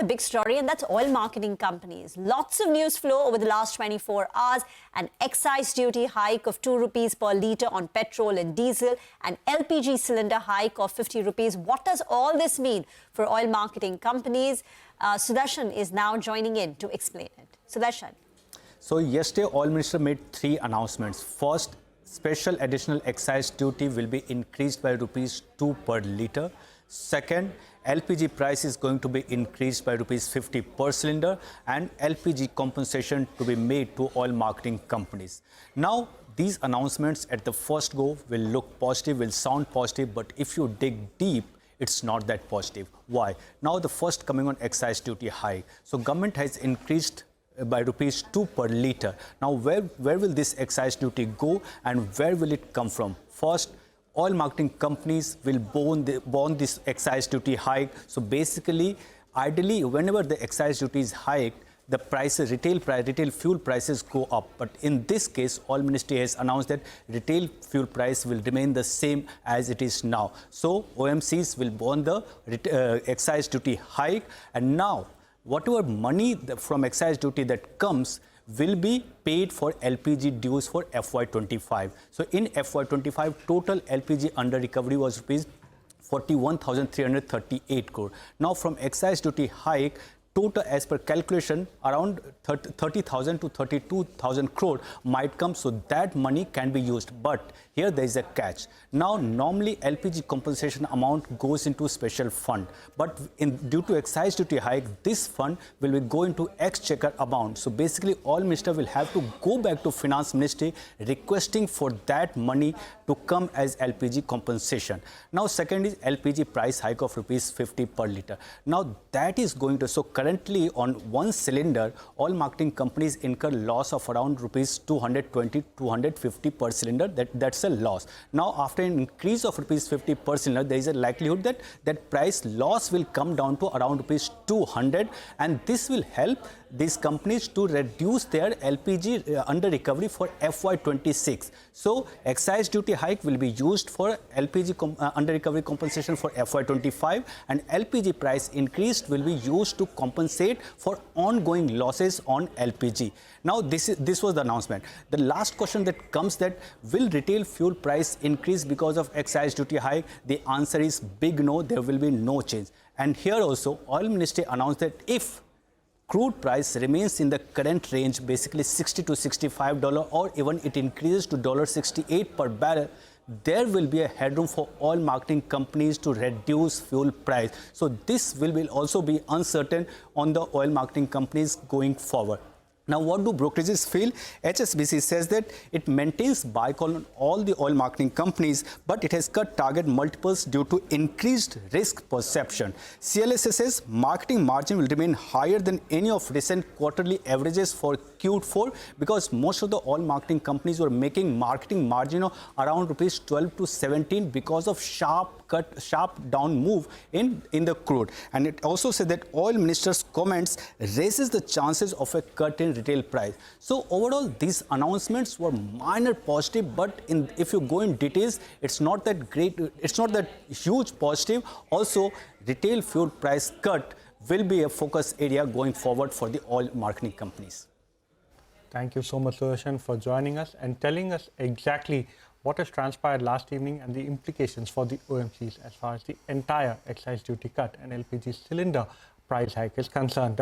with a big story, and that's oil marketing companies. Lots of news flow over the last 24 hours. An excise duty hike of 2 rupees per litre on petrol and diesel, an LPG cylinder hike of 50 rupees. What does all this mean for oil marketing companies? Sudarshan is now joining in to explain it. Sudarshan. So yesterday, Oil Minister made 3 announcements. First, special additional excise duty will be increased by rupees 2 per litre. Second, LPG price is going to be increased by rupees 50 per cylinder, and LPG compensation to be made to oil marketing companies. Now, these announcements at the first go will look positive, will sound positive, but if you dig deep, it's not that positive. Why? Now, the first coming on excise duty hike. So, government has increased by rupees 2 per litre. Now, where will this excise duty go and where will it come from? First, oil marketing companies will borne this excise duty hike. So basically, ideally, whenever the excise duty is hiked, the prices, retail fuel prices go up. But in this case, Oil Ministry has announced that retail fuel price will remain the same as it is now. So OMCs will borne the excise duty hike, and now whatever money from excise duty that comes will be paid for LPG dues for FY25. So in FY25, total LPG under recovery was rupees 41,338 crore. Now from excise duty hike, total as per calculation around 30,000 to 32,000 crore might come, so that money can be used. But here there is a catch. Now normally LPG compensation amount goes into special fund, but due to excise duty hike, this fund will be go into exchequer amount. So basically Oil Minister will have to go back to Finance Ministry requesting for that money to come as LPG compensation. Now second is LPG price hike of rupees 50 per litre. Now that is going to, so currently on one cylinder, oil marketing companies incur loss of around rupees 220 250 per cylinder. That's a loss. Now after an increase of rupees 50 per cylinder, there is a likelihood that that price loss will come down to around rupees 200, and this will help these companies to reduce their LPG under recovery for FY26. So excise duty hike will be used for LPG under recovery compensation for FY25, and LPG price increased will be used to compensate for ongoing losses on LPG. Now this was the announcement. The last question that comes, that will retail fuel price increase because of excise duty hike? The answer is big no, there will be no change. And here also Oil Ministry announced that if crude price remains in the current range, basically $60 to $65, or even it increases to $68 per barrel, there will be a headroom for oil marketing companies to reduce fuel price. So this will also be uncertain on the oil marketing companies going forward. Now, what do brokerages feel? HSBC says that it maintains buy call on all the oil marketing companies, but it has cut target multiples due to increased risk perception. CLSA says marketing margin will remain higher than any of recent quarterly averages for Q4, because most of the oil marketing companies were making marketing margin of around rupees 12 to 17 because of sharp down move in the crude. And it also said that Oil Minister's comments raises the chances of a cut in retail price. So overall, these announcements were minor positive, but if you go in details, it's not that great, it's not that huge positive. Also, retail fuel price cut will be a focus area going forward for the oil marketing companies. Thank you so much, Sudarshan, for joining us and telling us exactly what has transpired last evening and the implications for the OMCs as far as the entire excise duty cut and LPG cylinder price hike is concerned.